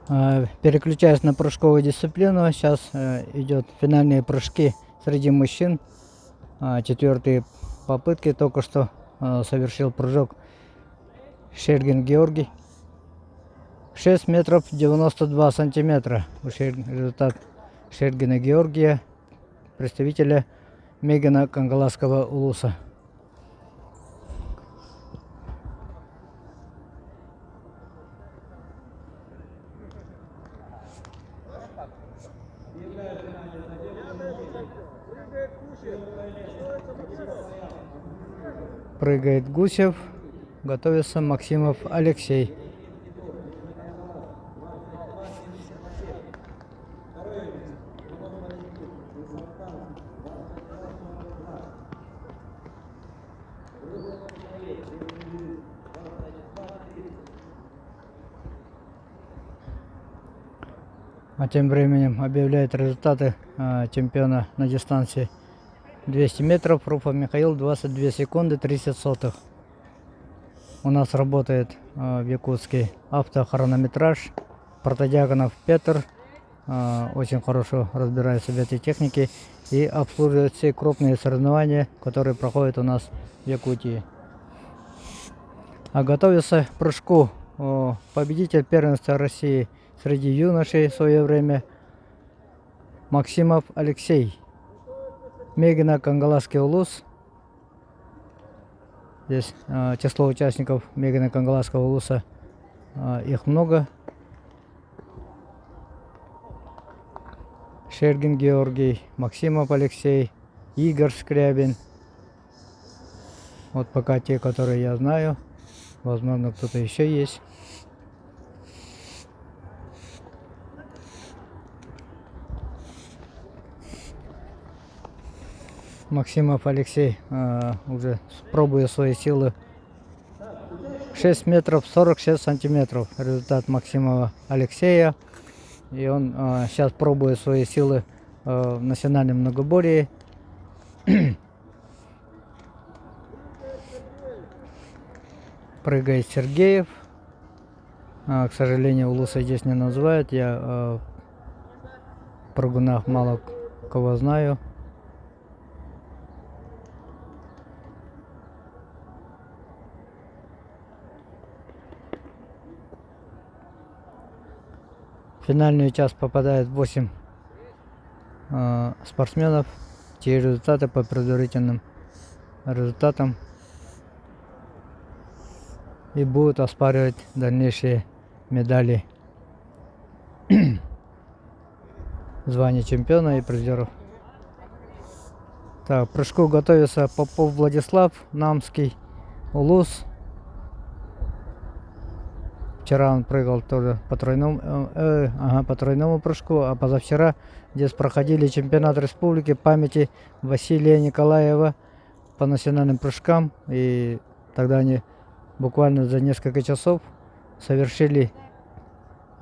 Переключаясь на прыжковую дисциплину, сейчас идет финальные прыжки среди мужчин. Четвертые попытки только что совершил прыжок Шергин Георгий. 6 метров 92 сантиметра. Результат Шергина Георгия, представителя Мегана Кангаласского улуса. Прыгает Гусев, готовится Максимов Алексей. А тем временем объявляет результаты чемпиона на дистанции 200 метров. Руфа Михаил, 22 секунды 30 сотых. У нас работает в Якутске автохронометраж. Протодиаконов Петр очень хорошо разбирается в этой технике и обслуживает все крупные соревнования, которые проходят у нас в Якутии. А готовится к прыжку победитель первенства России среди юношей в свое время Максимов Алексей. Мегана Кангаласский улус. Здесь число участников Мегана Кангаласского улуса, их много. Шергин Георгий, Максимов Алексей, Игорь Скрябин. Вот пока те, которые я знаю. Возможно, кто-то еще есть. Максимов Алексей уже пробует свои силы. 6 метров 46 сантиметров. Результат Максимова Алексея. И он сейчас пробует свои силы в национальном многоборье. Прыгает Сергеев. К сожалению, улуса здесь не называют. Я в прыгунах мало кого знаю. В финальную часть попадает 8 спортсменов, чьи результаты по предварительным результатам и будут оспаривать дальнейшие медали, звания чемпиона и призеров. Так, к прыжку готовится Попов Владислав, Намский улус. Вчера он прыгал тоже по тройному прыжку, а позавчера здесь проходили чемпионат республики памяти Василия Николаева по национальным прыжкам. И тогда они буквально за несколько часов совершили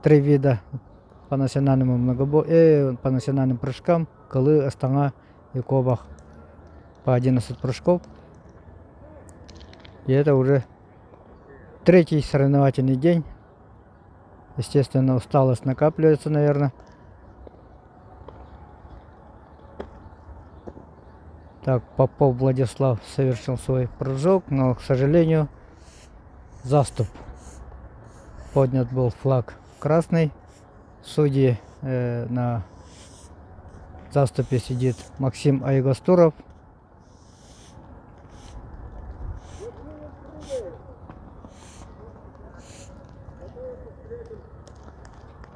3 вида по национальному по национальным прыжкам: Кылы, Астана и Кобах, по 11 прыжков. И это уже 3-й соревновательный день. Естественно, усталость накапливается, наверное. Так, Попов Владислав совершил свой прыжок, но, к сожалению, заступ. Поднят был флаг красный. Судьи на заступе сидит Максим Айгостуров.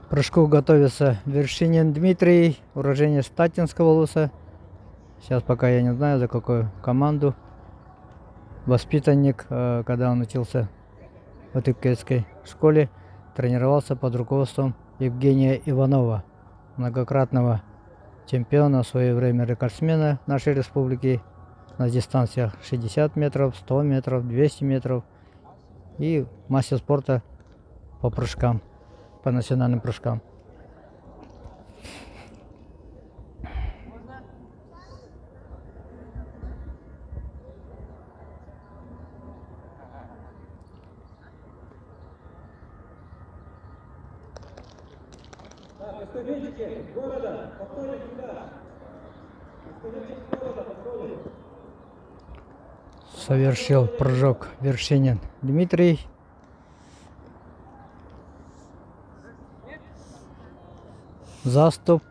К прыжку готовится Вершинин Дмитрий, уроженец Татинского улуса. Сейчас пока я не знаю, за какую команду. Воспитанник, когда он учился в Атыкетской школе, тренировался под руководством Евгения Иванова, многократного чемпиона, в свое время рекордсмена нашей республики на дистанциях 60 метров, 100 метров, 200 метров и мастер спорта по прыжкам, по национальным прыжкам. Совершил прыжок Вершинин Дмитрий. Заступ.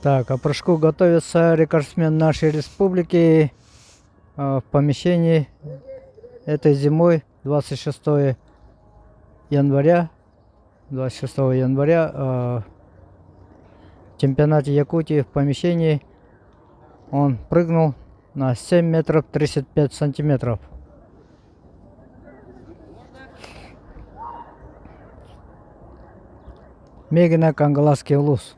Так, а прыжку готовится рекордсмен нашей республики в помещении этой зимой 26 января в чемпионате Якутии в помещении он прыгнул на 7 метров 35 сантиметров. Мегина Кангаласский улус.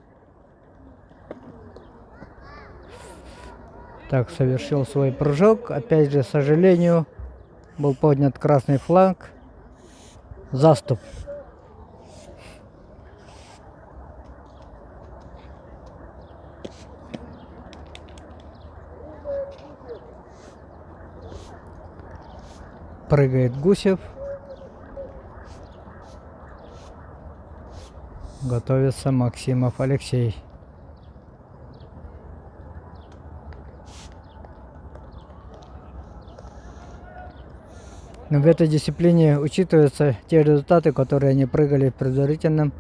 Так, совершил свой прыжок. Опять же, к сожалению, был поднят красный флаг. Заступ. Прыгает Гусев. Готовится Максимов Алексей. Но в этой дисциплине учитываются те результаты, которые они прыгали в предварительном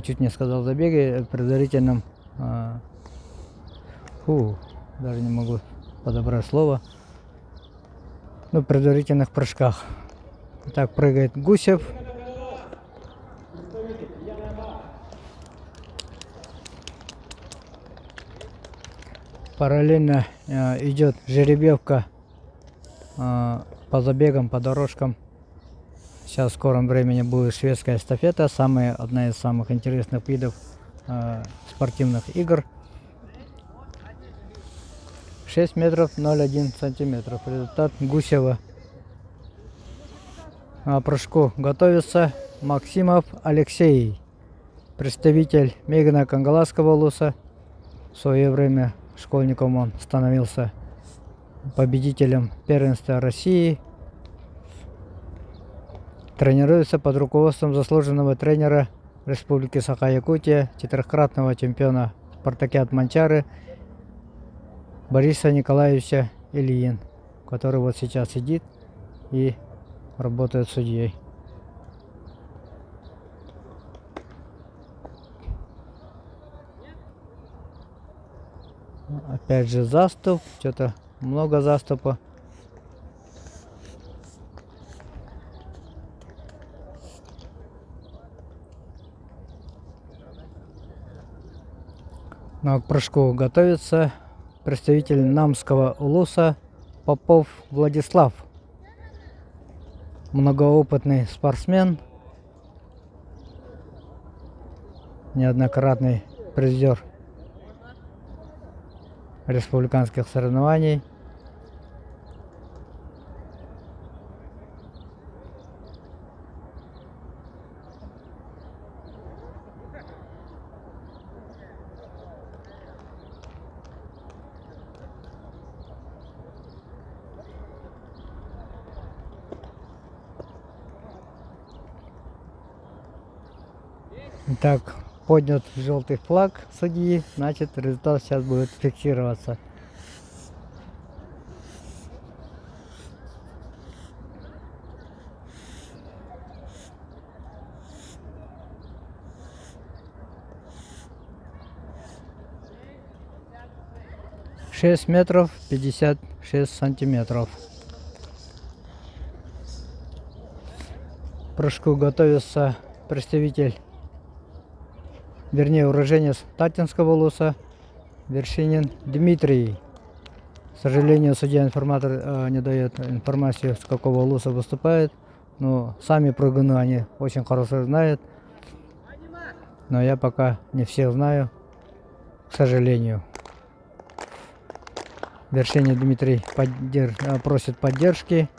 чуть не сказал забеге, в предварительном даже не могу подобрать слово, в предварительных прыжках. Так, прыгает Гусев. Параллельно идет жеребьевка по забегам, по дорожкам. Сейчас в скором времени будет шведская эстафета, одна из самых интересных видов спортивных игр. 6 метров 0,1 сантиметров. Результат Гусева. К прыжку готовится Максимов Алексей, представитель Мегина Кангаласского улуса. В свое время школьником он становился победителем первенства России. Тренируется под руководством заслуженного тренера Республики Саха-Якутия, четырехкратного чемпиона спартакиад Манчары Бориса Николаевича Ильин, который вот сейчас сидит и работает судьей. Опять же заступ, что-то много заступа. Но к прыжку готовится представитель Намского улуса Попов Владислав. Многоопытный спортсмен, неоднократный призер республиканских соревнований. Итак, поднят желтый флаг судьи, значит результат сейчас будет фиксироваться. Шесть метров 56 сантиметров. К прыжку готовится представитель, уроженец Татинского улуса Вершинин Дмитрий. К сожалению, судья-информатор не дает информацию, с какого улуса выступает, но сами прыгуны они очень хорошо знают, но я пока не всех знаю, к сожалению. Вершинин Дмитрий просит поддержки.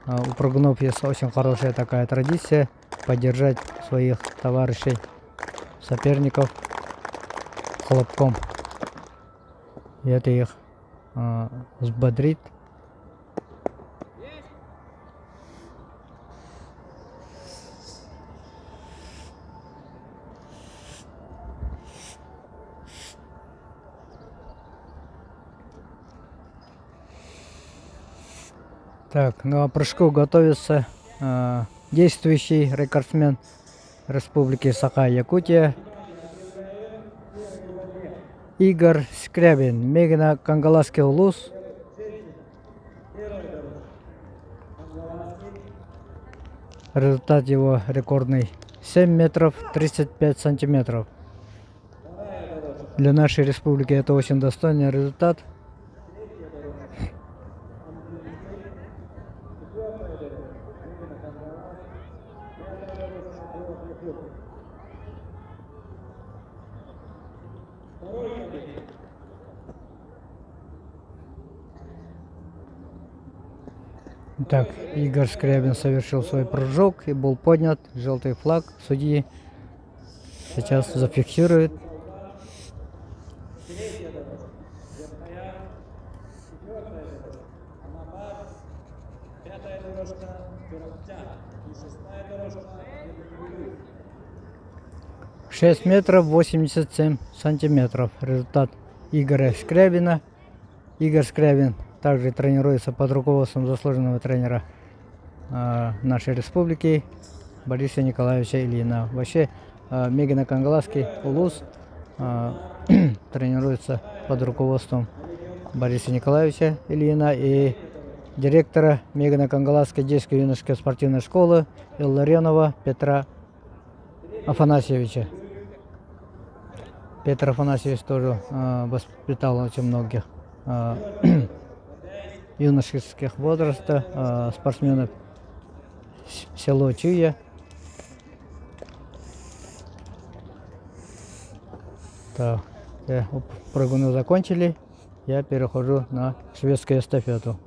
У прыгунов есть очень хорошая такая традиция поддержать своих товарищей, соперников хлопком. И это их взбодрит, Так, на прыжку готовится действующий рекордсмен Республики Саха-Якутия Игорь Скрябин, Мегина Кангаласский улус. Результат его рекордный 7 метров 35 сантиметров. Для нашей республики это очень достойный результат. Так, Игорь Скрябин совершил свой прыжок и был поднят. Желтый флаг судьи сейчас зафиксирует. Шесть метров 87 сантиметров. Результат Игоря Скрябина. Игорь Скрябин также тренируется под руководством заслуженного тренера нашей республики Бориса Николаевича Ильина. Вообще Мегина Кангаласский улус тренируется под руководством Бориса Николаевича Ильина и директора Мегина Кангаласской детской юношеской спортивной школы Илларионова Петра Афанасьевича. Петр Афанасьевич тоже воспитал очень многих юношеских возраста спортсменов село Чуя. Так, прыгуны закончили. Я перехожу на шведскую эстафету.